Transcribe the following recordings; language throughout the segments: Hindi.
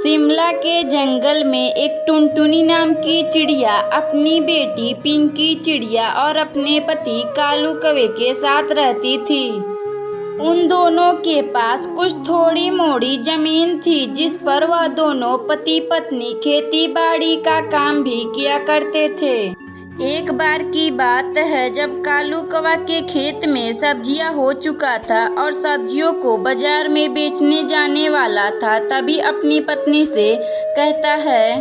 शिमला के जंगल में एक टुनटुनी नाम की चिड़िया अपनी बेटी पिंकी चिड़िया और अपने पति कालू कौवे के साथ रहती थी। उन दोनों के पास कुछ थोड़ी मोड़ी जमीन थी जिस पर वह दोनों पति पत्नी खेती बाड़ी का काम भी किया करते थे। एक बार की बात है जब कालू कौवा के खेत में सब्जियां हो चुका था और सब्जियों को बाजार में बेचने जाने वाला था, तभी अपनी पत्नी से कहता है,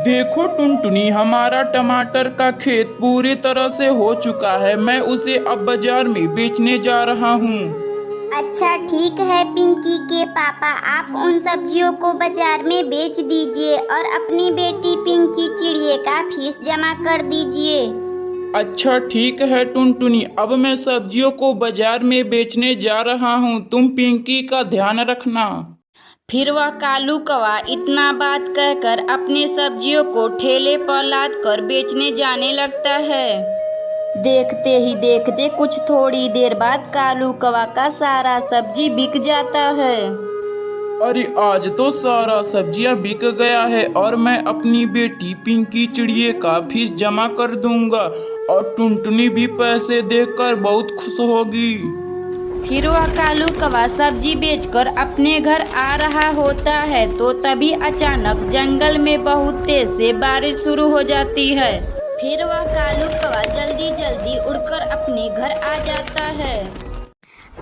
देखो टुनटुनी, हमारा टमाटर का खेत पूरी तरह से हो चुका है। मैं उसे अब बाजार में बेचने जा रहा हूँ। अच्छा ठीक है पिंकी के पापा, आप उन सब्जियों को बाजार में बेच दीजिए और अपनी बेटी पिंकी चिड़िया का फीस जमा कर दीजिए। अच्छा ठीक है टुनटुनी, अब मैं सब्जियों को बाजार में बेचने जा रहा हूँ। तुम पिंकी का ध्यान रखना। फिर वह कालू कौवा इतना बात कहकर अपने सब्जियों को ठेले पर लाद कर बेचने जाने लगता है। देखते ही देखते कुछ थोड़ी देर बाद कालू कौवा का सारा सब्जी बिक जाता है। अरे आज तो सारा सब्जियां बिक गया है और मैं अपनी बेटी पिंकी चिड़िया का फीस जमा कर दूंगा और टुनटुनी भी पैसे देखकर बहुत खुश होगी। फिर वह कालू कौवा सब्जी बेचकर अपने घर आ रहा होता है तो तभी अचानक जंगल में बहुत तेज से बारिश शुरू हो जाती है। फिर वह कालू कौवा जल्दी जल्दी उड़कर अपने घर आ जाता है।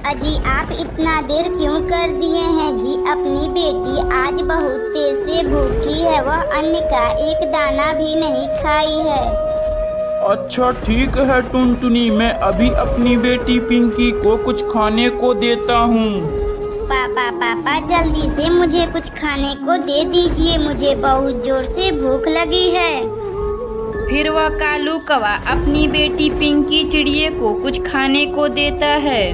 अजी आप इतना देर क्यों कर दिए हैं जी? अपनी बेटी आज बहुत तेज से भूखी है, वह अन्न का एक दाना भी नहीं खाई है। अच्छा ठीक है टुनटुनी, मैं अभी अपनी बेटी पिंकी को कुछ खाने को देता हूँ। पापा जल्दी से मुझे कुछ खाने को दे दीजिए, मुझे बहुत जोर से भूख लगी है। फिर वह कालू कौवा अपनी बेटी पिंकी चिड़िया को कुछ खाने को देता है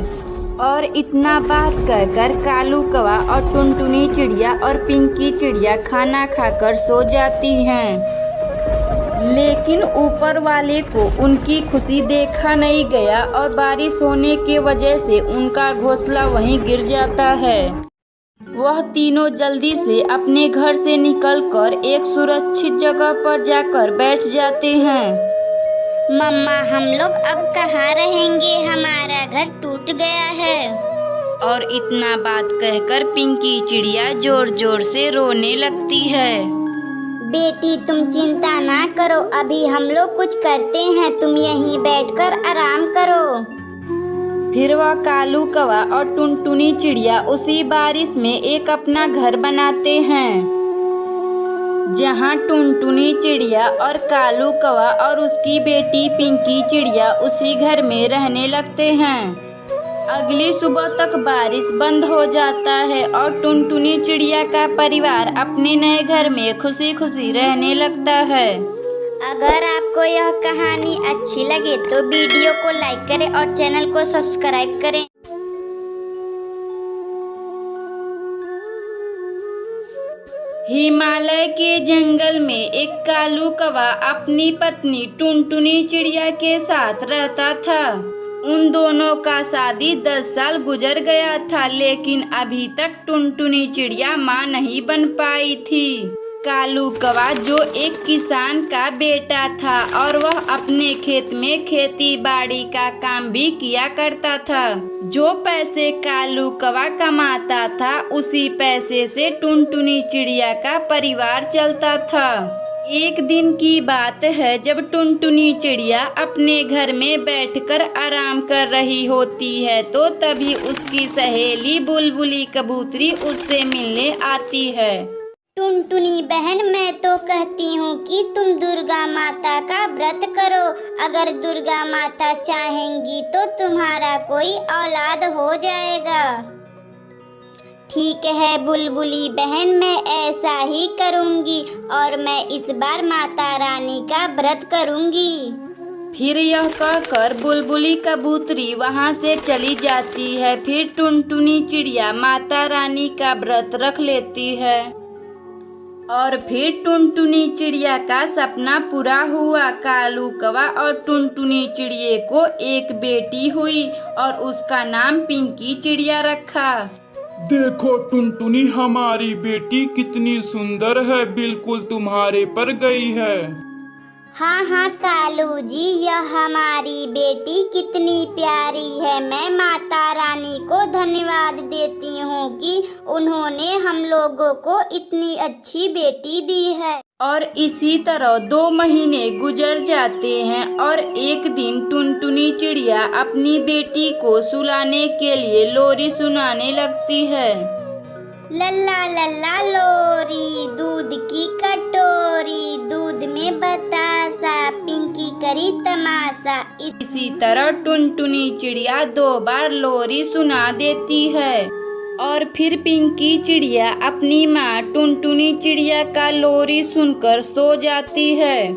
और इतना बात कहकर कालू कौवा और टुनटुनी चिड़िया और पिंकी चिड़िया खाना खाकर सो जाती हैं। लेकिन ऊपर वाले को उनकी खुशी देखा नहीं गया और बारिश होने की वजह से उनका घोंसला वहीं गिर जाता है। वह तीनों जल्दी से अपने घर से निकलकर एक सुरक्षित जगह पर जाकर बैठ जाते हैं। मम्मा हम लोग अब कहाँ रहेंगे? हमारा घर टूट गया है। और इतना बात कहकर पिंकी चिड़िया जोर जोर से रोने लगती है। बेटी तुम चिंता ना करो, अभी हम लोग कुछ करते हैं, तुम यहीं बैठकर आराम करो। फिर वह कालू कौवा और टुनटुनी चिड़िया उसी बारिश में एक अपना घर बनाते हैं, जहाँ टुनटुनी चिड़िया और कालू कौवा और उसकी बेटी पिंकी चिड़िया उसी घर में रहने लगते हैं। अगली सुबह तक बारिश बंद हो जाता है और टुनटुनी चिड़िया का परिवार अपने नए घर में खुशी खुशी रहने लगता है। अगर आपको यह कहानी अच्छी लगे तो वीडियो को लाइक करें और चैनल को सब्सक्राइब करें। हिमालय के जंगल में एक कालू कौवा अपनी पत्नी टुनटुनी चिड़िया के साथ रहता था। उन दोनों का शादी 10 साल गुजर गया था, लेकिन अभी तक टुनटुनी चिड़िया माँ नहीं बन पाई थी। कालू कौवा जो एक किसान का बेटा था और वह अपने खेत में खेती बाड़ी का काम भी किया करता था। जो पैसे कालू कौवा कमाता था उसी पैसे से टुनटुनी चिड़िया का परिवार चलता था। एक दिन की बात है जब टुनटुनी चिड़िया अपने घर में बैठकर आराम कर रही होती है तो तभी उसकी सहेली बुलबुली कबूतरी उससे मिलने आती है। टुनटुनी बहन, मैं तो कहती हूँ कि तुम दुर्गा माता का व्रत करो। अगर दुर्गा माता चाहेंगी तो तुम्हारा कोई औलाद हो जाएगा। ठीक है बुलबुली बहन, मैं ऐसा ही करूँगी और मैं इस बार माता रानी का व्रत करूँगी। फिर यह कहकर बुलबुली कबूतरी वहाँ से चली जाती है। फिर टुनटुनी चिड़िया माता रानी का व्रत रख लेती है और फिर टुनटुनी चिड़िया का सपना पूरा हुआ। कालू कौवा और टुनटुनी चिड़िया को एक बेटी हुई और उसका नाम पिंकी चिड़िया रखा। देखो टुनटुनी, हमारी बेटी कितनी सुंदर है, बिल्कुल तुम्हारे पर गई है। हाँ हाँ कालू जी, यह हमारी बेटी कितनी प्यारी है। मैं माता रानी को धन्यवाद देती हूँ कि उन्होंने हम लोगों को इतनी अच्छी बेटी दी है। और इसी तरह 2 महीने गुजर जाते हैं और एक दिन टुनटुनी चिड़िया अपनी बेटी को सुलाने के लिए लोरी सुनाने लगती है। लल्ला लल्ला लोरी, दूध की कटोरी, दूध में बतासा, पिंकी करी तमाशा। इसी तरह टुनटुनी चिड़िया 2 बार लोरी सुना देती है और फिर पिंकी चिड़िया अपनी माँ टुनटुनी चिड़िया का लोरी सुनकर सो जाती है।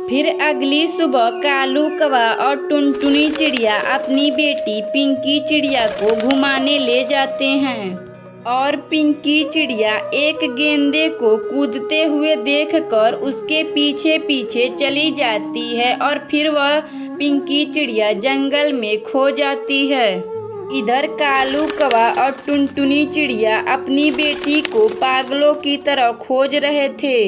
फिर अगली सुबह कालू कौवा और टुनटुनी चिड़िया अपनी बेटी पिंकी चिड़िया को घुमाने ले जाते हैं और पिंकी चिड़िया एक गेंदे को कूदते हुए देखकर उसके पीछे पीछे चली जाती है और फिर वह पिंकी चिड़िया जंगल में खो जाती है। इधर कालू कौवा और टुनटुनी चिड़िया अपनी बेटी को पागलों की तरह खोज रहे थे।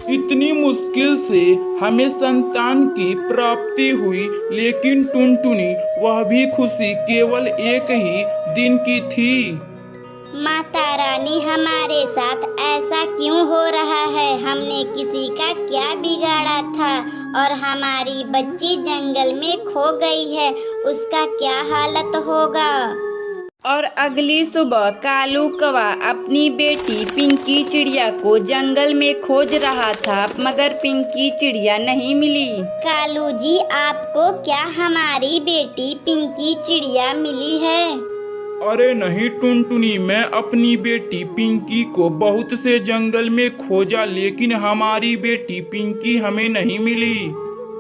इतनी मुश्किल से हमें संतान की प्राप्ति हुई, लेकिन टुनटुनी वह भी खुशी केवल एक ही दिन की थी। माता रानी, हमारे साथ ऐसा क्यों हो रहा है? हमने किसी का क्या बिगाड़ा था और हमारी बच्ची जंगल में खो गई है, उसका क्या हालत होगा? और अगली सुबह कालू कौवा अपनी बेटी पिंकी चिड़िया को जंगल में खोज रहा था, मगर पिंकी चिड़िया नहीं मिली। कालू जी, आपको क्या हमारी बेटी पिंकी चिड़िया मिली है? अरे नहीं टुनटुनी, मैं अपनी बेटी पिंकी को बहुत से जंगल में खोजा, लेकिन हमारी बेटी पिंकी हमें नहीं मिली।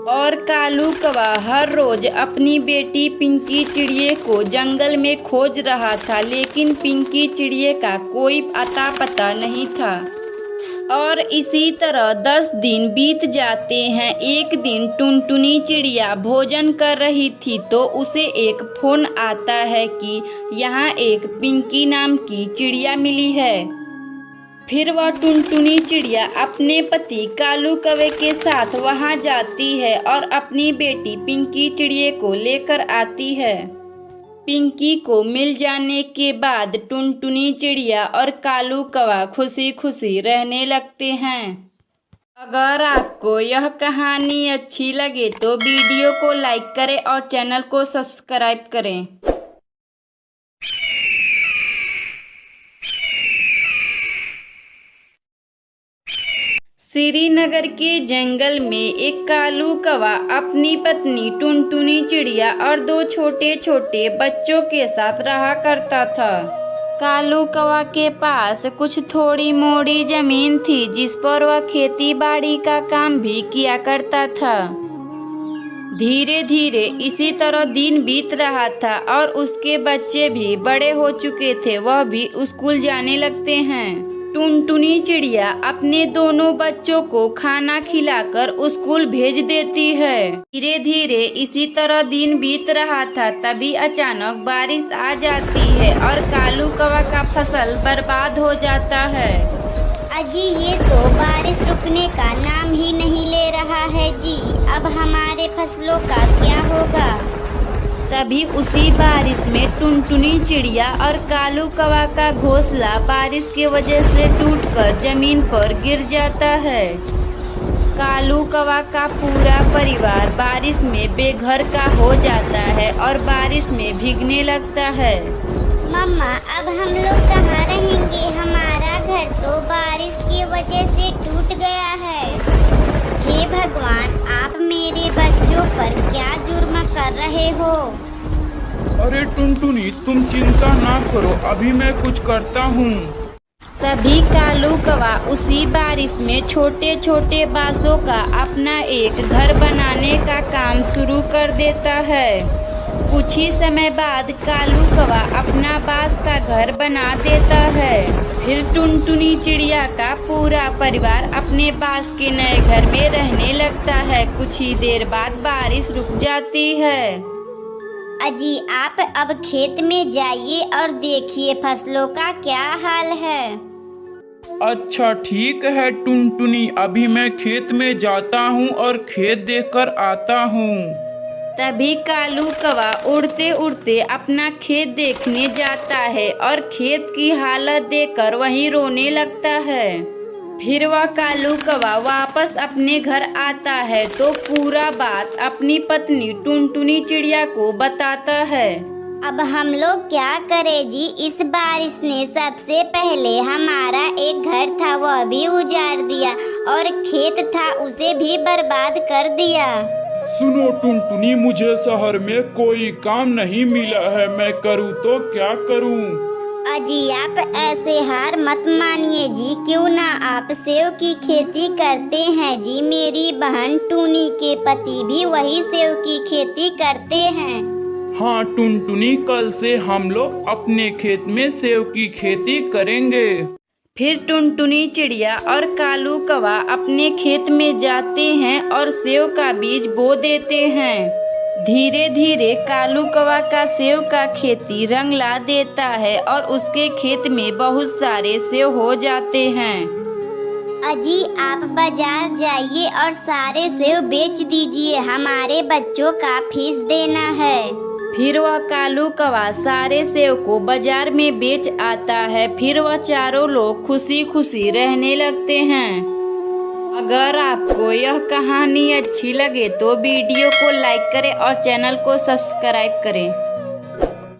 और कालू कौवा हर रोज अपनी बेटी पिंकी चिड़िया को जंगल में खोज रहा था, लेकिन पिंकी चिड़िया का कोई अता पता नहीं था। और इसी तरह 10 दिन बीत जाते हैं। एक दिन टुनटुनी चिड़िया भोजन कर रही थी तो उसे एक फोन आता है कि यहाँ एक पिंकी नाम की चिड़िया मिली है। फिर वह टुनटुनी चिड़िया अपने पति कालू कौवे के साथ वहाँ जाती है और अपनी बेटी पिंकी चिड़िया को लेकर आती है। पिंकी को मिल जाने के बाद टुनटुनी चिड़िया और कालू कौवा खुशी खुशी रहने लगते हैं। अगर आपको यह कहानी अच्छी लगे तो वीडियो को लाइक करें और चैनल को सब्सक्राइब करें। श्रीनगर के जंगल में एक कालू कौवा अपनी पत्नी टुनटुनी चिड़िया और 2 छोटे छोटे बच्चों के साथ रहा करता था। कालू कौवा के पास कुछ थोड़ी मोड़ी जमीन थी जिस पर वह खेती बाड़ी का काम भी किया करता था। धीरे धीरे इसी तरह दिन बीत रहा था और उसके बच्चे भी बड़े हो चुके थे, वह भी स्कूल जाने लगते हैं। टुनटुनी चिड़िया अपने दोनों बच्चों को खाना खिलाकर स्कूल भेज देती है। धीरे धीरे इसी तरह दिन बीत रहा था, तभी अचानक बारिश आ जाती है और कालू कौवा का फसल बर्बाद हो जाता है। अजी, ये तो बारिश रुकने का नाम ही नहीं ले रहा है जी। अब हमारे फसलों का क्या होगा? तभी उसी बारिश में टुनटुनी चिड़िया और कालू कौवा का घोंसला बारिश की वजह से टूटकर जमीन पर गिर जाता है। कालू कौवा का पूरा परिवार बारिश में बेघर का हो जाता है और बारिश में भीगने लगता है। मम्मा, अब हम लोग कहाँ रहेंगे? हमारा घर तो बारिश की वजह से टूट गया है। हे भगवान, आप मेरे बच्चों पर क्या जुर्म कर रहे हो? अरे टुनटुनी, तुम चिंता ना करो, अभी मैं कुछ करता हूँ। तभी कालू कौवा उसी बारिश में छोटे छोटे बांसों का अपना एक घर बनाने का काम शुरू कर देता है। कुछ ही समय बाद कालू कौवा अपना बांस का घर बना देता है। फिर टुनटुनी चिड़िया का पूरा परिवार अपने बांस के नए घर में रहने लगता है। कुछ ही देर बाद बारिश रुक जाती है। अजी आप अब खेत में जाइए और देखिए फसलों का क्या हाल है। अच्छा ठीक है टुनटुनी, अभी मैं खेत में जाता हूँ और खेत देखकर आता हूँ। तभी कालू कौवा उड़ते उड़ते अपना खेत देखने जाता है और खेत की हालत देखकर वहीं रोने लगता है। फिर वह कालू कौवा वापस अपने घर आता है तो पूरा बात अपनी पत्नी टुनटुनी चिड़िया को बताता है। अब हम लोग क्या करें जी, इस बारिश ने सबसे पहले हमारा एक घर था वह भी उजाड़ दिया और खेत था उसे भी बर्बाद कर दिया। सुनो टुनटुनी, मुझे शहर में कोई काम नहीं मिला है, मैं करूँ तो क्या करूँ? अजी आप ऐसे हार मत मानिए जी, क्यों ना आप सेव की खेती करते हैं जी। मेरी बहन टूनी के पति भी वही सेव की खेती करते हैं। हाँ टुनटुनी, कल से हम लोग अपने खेत में सेव की खेती करेंगे। फिर टुनटुनी चिड़िया और कालू कौवा अपने खेत में जाते हैं और सेव का बीज बो देते हैं। धीरे धीरे कालू कौवा का सेव का खेती रंग ला देता है और उसके खेत में बहुत सारे सेव हो जाते हैं। अजी आप बाजार जाइए और सारे सेव बेच दीजिए, हमारे बच्चों का फीस देना है। फिर वह कालू कौवा सारे सेव को बाजार में बेच आता है। फिर वह चारों लोग खुशी खुशी रहने लगते हैं। अगर आपको यह कहानी अच्छी लगे तो वीडियो को लाइक करें और चैनल को सब्सक्राइब करें।